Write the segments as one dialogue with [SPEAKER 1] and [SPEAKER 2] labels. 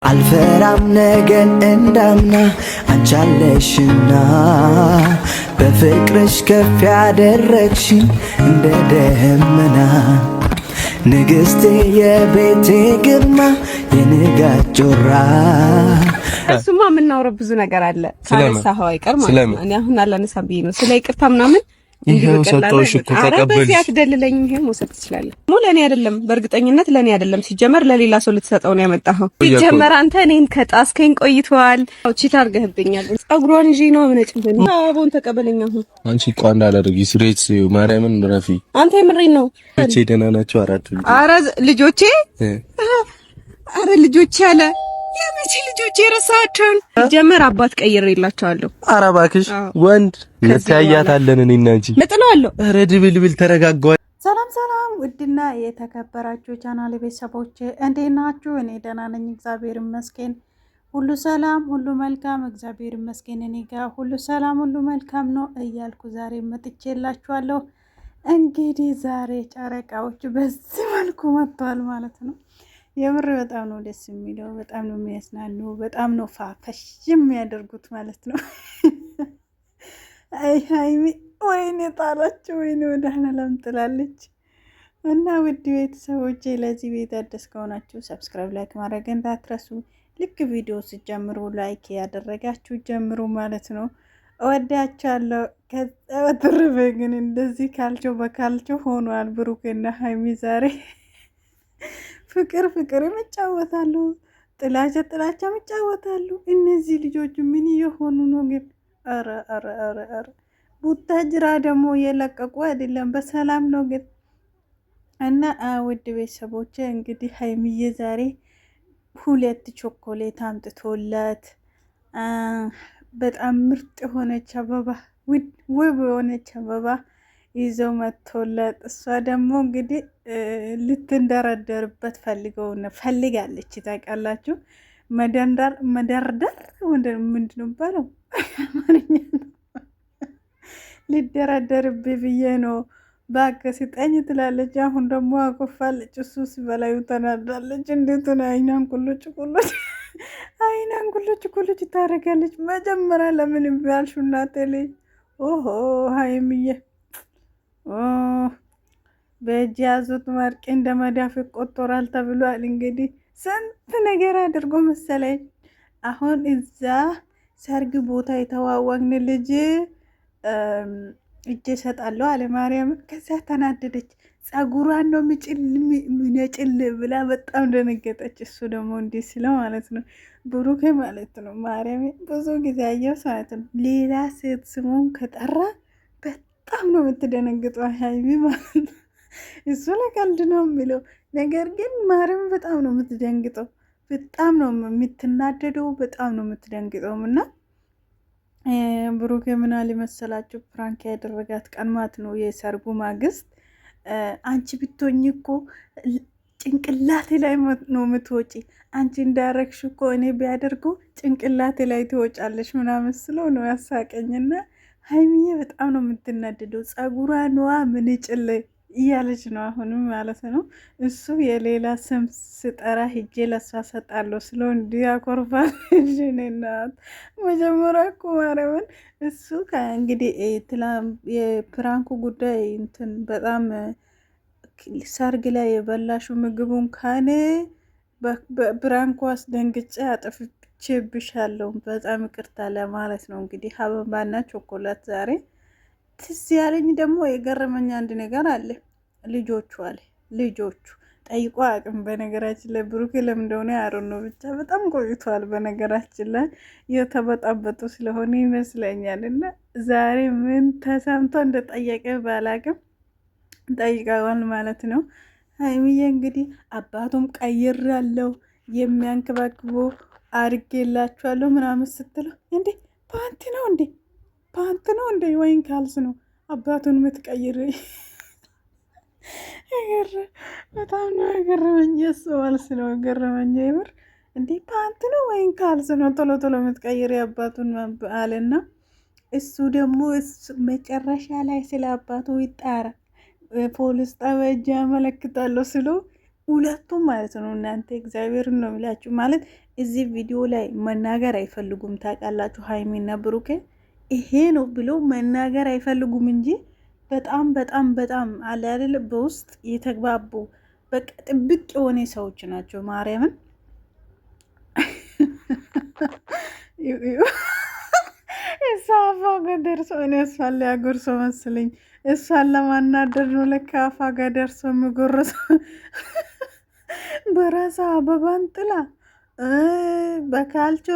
[SPEAKER 1] አልፈራም ነገን እንዳምና አንቻለሽና በፍቅርሽ ከፍ ያደረግሽኝ እንደ ደመና ንግስቴ የቤቴ ግርማ የንጋት ጮራ።
[SPEAKER 2] እሱማ የምናወራው ብዙ ነገር አለ ካነሳኸው አይቀር ማለት ነው። እኔ አሁን አላነሳም ብዬ ነው ስለ ይቅርታ ምናምን
[SPEAKER 3] ይሄው ሰጠውሽ እኮ ተቀበልሽ።
[SPEAKER 2] አረ አትደልለኝ። ይሄ መውሰድ ትችላለህ። ለኔ አይደለም፣ በእርግጠኝነት ለኔ አይደለም። ሲጀመር ለሌላ ሰው ልትሰጠው ነው ያመጣኸው። ሲጀመር አንተ እኔን ከጣስከኝ ቆይቷል። ቺታ አድርገህብኛል። ጸጉሯን ይዤ ነው አመነጭብኝ። አቦን ተቀበለኝ። አሁን
[SPEAKER 3] አንቺ እኮ እንዳላደርግ ስሬት ማርያምን ረፊ
[SPEAKER 2] አንተ የምሬን ነው።
[SPEAKER 3] እቺ ደህና ናቸው አራት
[SPEAKER 2] ልጆቼ። አረ ልጆቼ አለ የመቼ ልጆች የረሳቸውን ጀመር አባት ቀይሬላቸዋለሁ።
[SPEAKER 3] ኧረ እባክሽ ወንድ ለታያታለን እኔና እንጂ መጥለዋለሁ። ኧረ ድብልብል ተረጋጋው።
[SPEAKER 4] ሰላም ሰላም፣ ውድና የተከበራችሁ ቻናል ቤተሰቦች እንዴት ናችሁ? እኔ ደህና ነኝ፣ እግዚአብሔር ይመስገን። ሁሉ ሰላም፣ ሁሉ መልካም፣ እግዚአብሔር ይመስገን። እኔ ጋር ሁሉ ሰላም፣ ሁሉ መልካም ነው እያልኩ ዛሬ መጥቼላችኋለሁ። እንግዲህ ዛሬ ጨረቃዎች በዚህ መልኩ መጥተዋል ማለት ነው። የምር በጣም ነው ደስ የሚለው፣ በጣም ነው የሚያስናኑ፣ በጣም ነው ፋፈሽ የሚያደርጉት ማለት ነው። አይ ሃይሚ ወይኔ ጣላችሁ፣ ወይኔ ወዳህና ለምጥላለች። እና ውድ ቤተሰቦቼ ለዚህ ቤት አዲስ ከሆናችሁ ሰብስክራይብ፣ ላይክ ማድረግ እንዳትረሱ። ልክ ቪዲዮ ስጀምሩ ላይክ ያደረጋችሁ ጀምሩ ማለት ነው። እወዳችኋለሁ። ከዛ በተረፈ ግን እንደዚህ ካልቸው በካልቸው ሆኗል ብሩክና ሃይሚ ዛሬ ፍቅር ይጫወታሉ፣ ጥላቻ ይጫወታሉ። እነዚህ ልጆች ምን እየሆኑ ነው ግን? አረ ቡታጅራ ደግሞ የለቀቁ አይደለም፣ በሰላም ነው ግን። እና ውድ ቤተሰቦች እንግዲህ ሃይሚዬ ዛሬ 2 ቾኮሌት አምጥቶላት በጣም ምርጥ የሆነች አበባ፣ ውብ የሆነች አበባ ይዘው መጥቶለት እሷ ደግሞ እንግዲህ ልትንደረደርበት ፈልጋለች። ታውቃላችሁ፣ መደርደር ምንድነው ባለው ልደረደርብህ ብዬ ነው እባክህ ስጠኝ ትላለች። አሁን ደግሞ አቆፋለች። እሱ ሲበላዩ ተናዳለች። እንዴት ነው አይናን ቁልጭ ታደርጋለች። መጀመሪያ ለምን ቢያልሹ እናቴ ልጅ ኦሆ ሃይሚዬ በእጅ ያዙት ወርቅ እንደ መዳፍ ይቆጠራል ተብሏል። እንግዲህ ስንት ነገር አድርጎ መሰለኝ። አሁን እዛ ሰርግ ቦታ የተዋወቅን ልጅ እጅ እሰጣለሁ አለ ማርያምን። ከዛ ተናደደች። ጸጉሯን ነው ምጭል ብላ በጣም ደነገጠች። እሱ ደግሞ እንዲህ ስለው ማለት ነው ብሩኬ ማለት ነው ማርያምን ብዙ ጊዜ አየው ማለት ነው ሌላ ሴት ስሙን ከጠራ በጣም ነው የምትደነግጠው ሃይሚ ማለት ነው። እሱ ለቀልድ ነው የሚለው ነገር ግን ማርያም በጣም ነው የምትደንግጠው፣ በጣም ነው የምትናደደው፣ በጣም ነው የምትደንግጠው። እና ብሩክ ምን አለ መሰላችሁ ፕራንክ ያደረጋት ቀን ማለት ነው የሰርጉ ማግስት። አንቺ ብትሆኚ እኮ ጭንቅላቴ ላይ ነው የምትወጪ፣ አንቺ እንዳረግሽ እኮ እኔ ቢያደርገው ጭንቅላቴ ላይ ትወጫለሽ ምናምን ስለው ነው ያሳቀኝና ሃይሚዬ በጣም ነው የምትናደደው። ጸጉሯ ነዋ ምንጭል እያለች ነው አሁንም ማለት ነው። እሱ የሌላ ስም ስጠራ ሂጄ ለሷ ሰጣለሁ ስለው እንዲህ ያኮርፋል። ናት መጀመሪያ እኮ ማርያምን እሱ እንግዲህ የፕራንኩ ጉዳይ እንትን በጣም ሰርግ ላይ የበላሹ ምግቡን ካኔ በፕራንኩ አስደንግጬ አጥፍቼብሻለሁ በጣም ይቅርታ ለማለት ነው። እንግዲህ አበባና ቾኮላት ዛሬ ትዝ ያለኝ ደግሞ የገረመኝ አንድ ነገር አለ። ልጆቹ ጠይቆ አቅም በነገራችን ላይ ብሩክ ለምን እንደሆነ ያሩን ነው ብቻ በጣም ቆይቷል። በነገራችን ላይ የተበጣበጡ ስለሆነ ይመስለኛል። እና ዛሬ ምን ተሰምቶ እንደጠየቀ ባላቅም ጠይቀዋል ማለት ነው። ሃይሚዬ እንግዲህ አባቱም ቀይር ያለው የሚያንከባክቦ አድርጌላችኋለሁ ምናምን ስትለው እንዴ ፓንት ነው እንዴ ወይን ካልስ ነው አባቱን የምትቀይር? በጣም ነው የገረመኝ። የሱ መልስ ነው የገረመኝ የምር። እንዴ ፓንት ነው ወይን ካልስ ነው ቶሎ የምትቀይር አባቱን አለና እሱ ደግሞ መጨረሻ ላይ ስለ አባቱ ይጣራ ፖሊስ ጣቢያ እጅ ያመለክታለሁ ስሎ ሁለቱም ማለት ነው እናንተ እግዚአብሔርን ነው የሚላችሁ ማለት እዚህ ቪዲዮ ላይ መናገር አይፈልጉም። ታውቃላችሁ ሀይሚና ብሩኬ ይሄ ነው ብሎ መናገር አይፈልጉም እንጂ በጣም በጣም በጣም አለ አይደል በውስጥ የተግባቡ በቃ ጥብቅ የሆነ ሰዎች ናቸው። ማርያምን እሷ አፏ ጋር ደርሶ እኔ እሷን ሊያጎርሶ መስለኝ እሷን ለማናደር ነው ለካ አፏ ጋር ደርሶ የምጎርሰው በራሳ አበባን ጥላ በካልቾ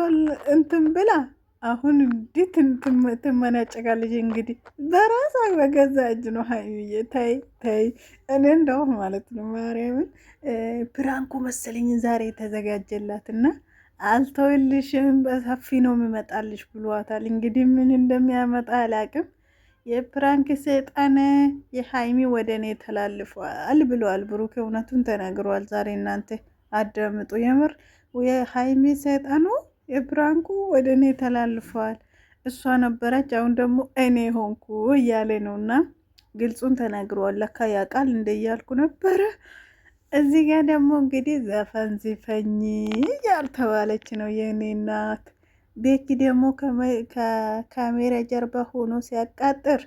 [SPEAKER 4] እንትን ብላ አሁን እንዴት ትመናጨቃለች? እንግዲህ በራሳ በገዛ እጅ ነው። ሀይሚዬ ተይ ተይ። እኔ እንደው ማለት ነው ማርያምን ፕራንኩ መሰለኝ ዛሬ የተዘጋጀላትና አልተውልሽም በሰፊ ነው የሚመጣልሽ ብሏታል። እንግዲህ ምን እንደሚያመጣ አላቅም። የፕራንክ ሰይጣን የሀይሚ ወደ እኔ ተላልፏል ብለዋል ብሩክ። እውነቱን ተናግሯል ዛሬ። እናንተ አዳምጡ። የምር የሀይሚ ሰይጣኑ የፕራንኩ ወደ እኔ ተላልፏል። እሷ ነበረች አሁን ደግሞ እኔ ሆንኩ እያለ ነው እና ግልጹን ተናግሯል። ለካ ያውቃል እንደ እያልኩ ነበረ። እዚህ ጋር ደግሞ እንግዲህ ዘፈን ዝፈኝ ያልተባለች ነው የእኔ እናት። ቤኪ ደግሞ ከካሜራ ጀርባ ሆኖ ሲያቃጥር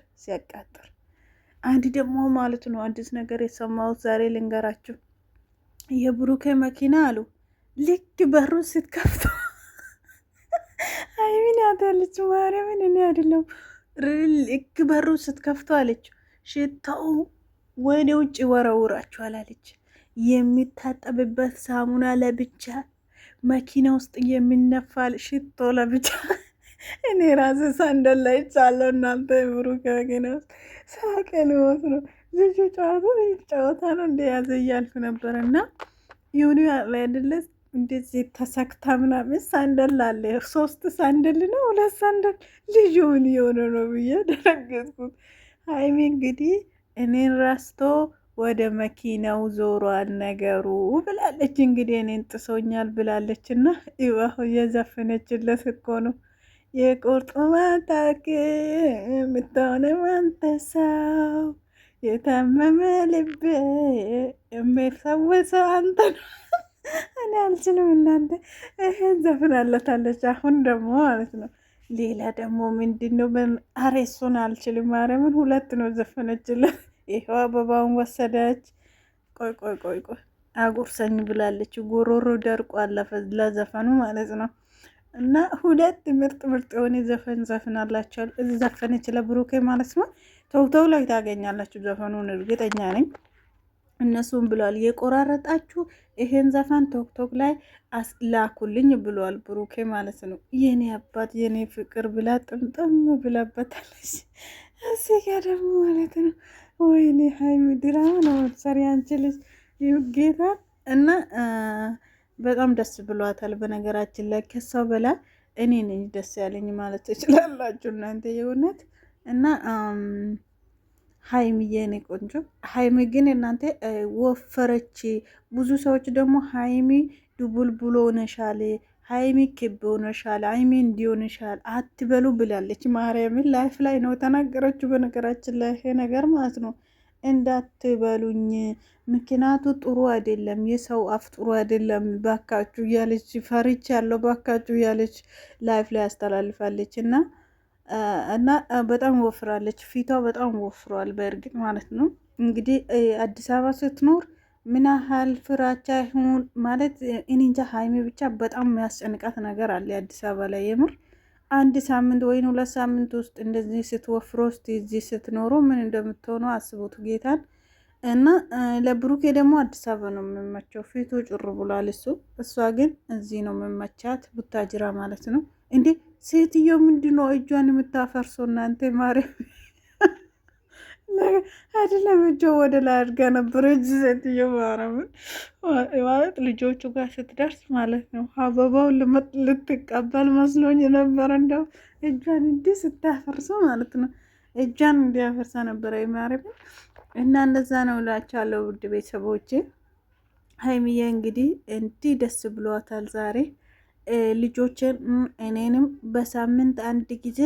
[SPEAKER 4] አንድ ደግሞ ማለት ነው አዲስ ነገር የሰማሁት ዛሬ ልንገራችሁ። የብሩኬ መኪና አሉ ልክ በሩ ስትከፍቶ ሀይሚን ያታለች ማርያምን እኔ አይደለም ልክ በሩ ስትከፍቶ አለች ሽታው ወደ ውጭ ወረውራችኋል አለች። የሚታጠብበት ሳሙና ለብቻ፣ መኪና ውስጥ የሚነፋል ሽቶ ለብቻ። እኔ ራሴ ሳንደል ላይ ቻለው እናንተ ብሩክ መኪና ውስጥ ሳቀን ወት ነው ልጁ ጨዋታ ነው እንደያዘ እያልኩ ነበረ እና የሆኑ ያለ አይደለስ እንደዚህ ተሰክታ ምናምን ሳንደል አለ 3 ሳንደል ነው 2 ሳንደል ልጁን የሆነ ነው ብዬ ደረገጥኩት። ሀይሚ እንግዲህ እኔን ራስቶ ወደ መኪናው ዞሯል ነገሩ ብላለች። እንግዲህ እኔን ጥሶኛል ብላለች እና ይዋሁ የዘፈነችለት እኮ ነው የቁርጥማታክ የምትሆነ ማንተሳው የታመመ ልብ የሚፈወሰው አንተ ነው። እኔ አልችልም እናንተ ይሄን ዘፍናለታለች። አሁን ደግሞ ማለት ነው ሌላ ደግሞ ምንድን ነው አሬሱን አልችልም ማርያምን 2 ነው ዘፈነችለት። ይሄው አበባውን ወሰደች። ቆይ አጉርሰኝ ብላለች። ጎሮሮ ደርቋል ለዘፈኑ ማለት ነው። እና 2 ምርጥ የሆነ ዘፈን ዘፍናላችኋል። እዚህ ዘፈነች ለብሩኬ ማለት ነው። ቶክቶክ ላይ ታገኛላችሁ ዘፈኑን እርግጠኛ ነኝ። እነሱም ብለዋል የቆራረጣችሁ ይሄን ዘፈን ቶክቶክ ላይ አስላኩልኝ ብለዋል ብሩኬ ማለት ነው። የኔ አባት የኔ ፍቅር ብላ ጥምጥም ብላበታለች። እዚህ ጋር ደግሞ ማለት ነው ወይኔ ሀይሚ ድራማ ነው ሰሪ አንቺ ልጅ ጌታ እና በጣም ደስ ብሏታል። በነገራችን ላይ ከሰው በላይ እኔ ነኝ ደስ ያለኝ ማለት ትችላላችሁ እናንተ የእውነት እና ሀይሚ የኔ ቆንጆ ሀይሚ ግን እናንተ ወፈረች። ብዙ ሰዎች ደግሞ ሀይሚ ድቡልቡሎ ሆነሻል፣ ሀይሚ ክብ ሆነሻል፣ ሀይሚ እንዲሆንሻል አትበሉ ብላለች። ማርያምን ላይፍ ላይ ነው ተናገረችው። በነገራችን ላይ ይሄ ነገር ማለት ነው እንዳትበሉኝ፣ ምክንያቱ ጥሩ አይደለም፣ የሰው አፍ ጥሩ አይደለም ባካችሁ እያለች ፈሪች ያለው ባካችሁ እያለች ላይፍ ላይ ያስተላልፋለች እና በጣም ወፍራለች። ፊቷ በጣም ወፍሯል በእርግጥ ማለት ነው። እንግዲህ አዲስ አበባ ስትኖር ምን ያህል ፍራቻ ይሁን ማለት እኔ እንጃ። ሀይሚ ብቻ በጣም የሚያስጨንቃት ነገር አለ አዲስ አበባ ላይ የምር 1 ሳምንት ወይም 2 ሳምንት ውስጥ እንደዚህ ስትወፍሮ ውስጥ እዚህ ስትኖሩ ምን እንደምትሆኑ አስቡት ጌታን። እና ለብሩኬ ደግሞ አዲስ አበባ ነው የምመቸው፣ ፊቱ ጭር ብሏል እሷ ግን እዚህ ነው የምመቻት ቡታጅራ ማለት ነው። እንዴ ሴትዮ ምንድነው እጇን የምታፈርሰው እናንተ? ማርያም አይደለም እጇ ወደ ላይ አድርጋ ነበር እጅ ሴትዮ ማርያምን ማለት ልጆቹ ጋር ስትደርስ ማለት ነው አበባውን ልትቀበል መስሎኝ ነበር። እንደው እጇን እንዲህ ስታፈርሰው ማለት ነው እጇን እንዲያፈርሳ ነበረ ማርያምን። እና እንደዛ ነው እላችኋለሁ ውድ ቤተሰቦቼ። ሀይሚዬ እንግዲህ እንዲህ ደስ ብሏታል ዛሬ። ልጆችን እኔንም በሳምንት 1 ጊዜ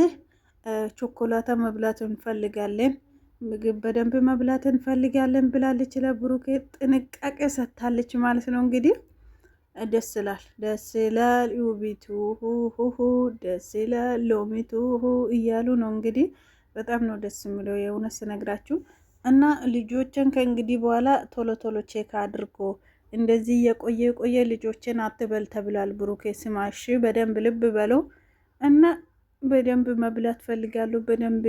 [SPEAKER 4] ቾኮላታ መብላት እንፈልጋለን፣ ምግብ በደንብ መብላት እንፈልጋለን ብላለች። ለብሩኬ ጥንቃቄ ሰጥታለች ማለት ነው። እንግዲህ ደስ ይላል ውቢቱ ሁሁ ደስ ይላል ሎሚቱ እያሉ ነው እንግዲህ። በጣም ነው ደስ የሚለው የእውነት ስነግራችሁ። እና ልጆችን ከእንግዲህ በኋላ ቶሎ ቶሎ ቼክ አድርጎ እንደዚህ የቆየ ልጆችን አትበል ተብሏል። ብሩኬ ስማሽ በደንብ ልብ በለው እና በደንብ መብላት ፈልጋለሁ፣ በደንብ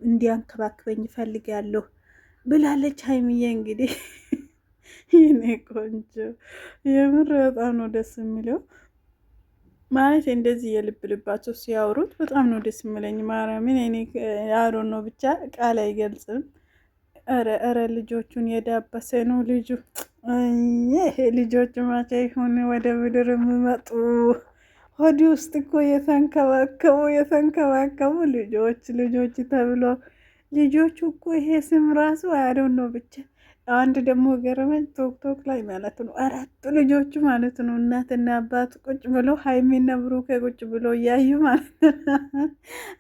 [SPEAKER 4] እንዲያንከባክበኝ ፈልጋለሁ ብላለች ሀይሚዬ። እንግዲህ ይኔ ቆንጆ የምር በጣም ነው ደስ የሚለው ማለት እንደዚህ የልብ ልባቸው ሲያወሩት በጣም ነው ደስ የሚለኝ። ማርያምን እኔ ያሮ ነው ብቻ ቃል አይገልጽም። ኧረ ልጆቹን የዳበሰ ነው ልጁ። ይሄ ልጆቹ ማቻ ይሁን ወደ ምድር የሚመጡ ሆዲ ውስጥ እኮ የተንከባከቡ ልጆች ተብሎ ልጆቹ እኮ ይሄ ስም ራሱ አያደው ነው ብቻ። አንድ ደግሞ ገረመኝ ቶክቶክ ላይ ማለት ነው 4 ልጆቹ ማለት ነው እናትና አባት ቁጭ ብሎ ሀይሚና ብሩኬ ቁጭ ብሎ እያዩ ማለት ነው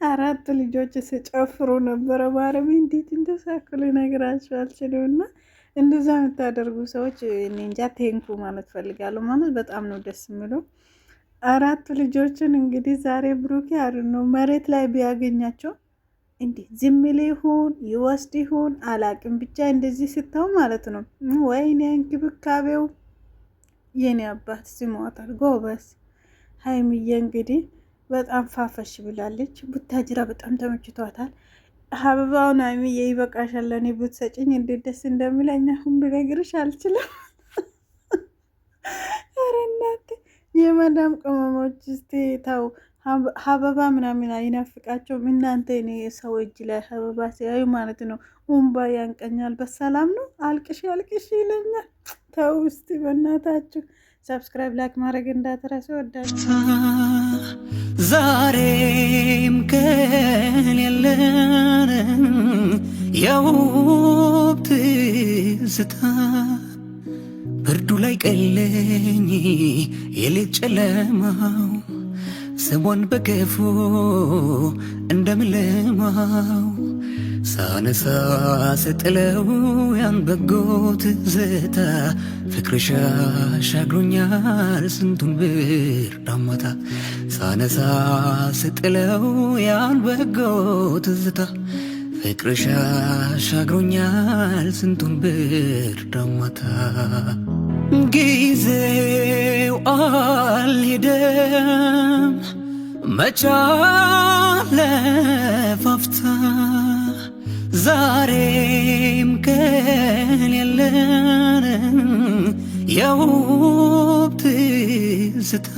[SPEAKER 4] 4 ልጆች ሲጨፍሩ ነበረ። ማረም እንዴት እንደሳኩል ነገራቸው አልችልም። እና እንደዛ የምታደርጉ ሰዎች እንጃ ቴንኩ ማለት ፈልጋለሁ። ማለት በጣም ነው ደስ የሚለው። 4 ልጆችን እንግዲህ ዛሬ ብሩኬ ነው መሬት ላይ ቢያገኛቸው እንዴ ዝም ይሁን ይወስድ ይሁን አላቅም፣ ብቻ እንደዚህ ስታው ማለት ነው ወይኔ እንክብካቤው የኔ አባት ሲሞታል ጎበስ። ሀይሚዬ እንግዲህ በጣም ፋፈሽ ብላለች። ቡታጅራ በጣም ተመችቷታል። አበባውን ሀይሚዬ ይበቃሻል፣ ለኔ ብትሰጪኝ እንዴት ደስ እንደሚለኝ አሁን ብነግርሽ አልችልም። ኧረ እናቴ የመዳም ቅመሞች እስቲ ታው ሀበባ ምናምን አይናፍቃቸውም እናንተ? እኔ ሰው እጅ ላይ ሀበባ ሲያዩ ማለት ነው እምባ ያንቀኛል። በሰላም ነው አልቅሽ ይለኛል። ተው እስቲ በእናታችሁ ሰብስክራይብ ላይክ ማድረግ እንዳትረሱ። ወዳጅ
[SPEAKER 1] ዛሬም ከሌለን የውብ ትዝታ ብርዱ ላይ ቀለኝ የሌት ጨለማው ስሟን በገፉ እንደምለማው ሳነሳ ስጥለው ያን በጎ ትዝታ ፍቅርሽ አሻግሮኛል ስንቱን ብርድ አሟታ። ሳነሳ ስጥለው ያን በጎ ትዝታ ፍቅርሽ አሻግሮኛል ስንቱን ብርድ አሟታ። ጊዜው አልሄደም መቻለፋፍታ ዛሬም ከሌለን የውብ ትዝታ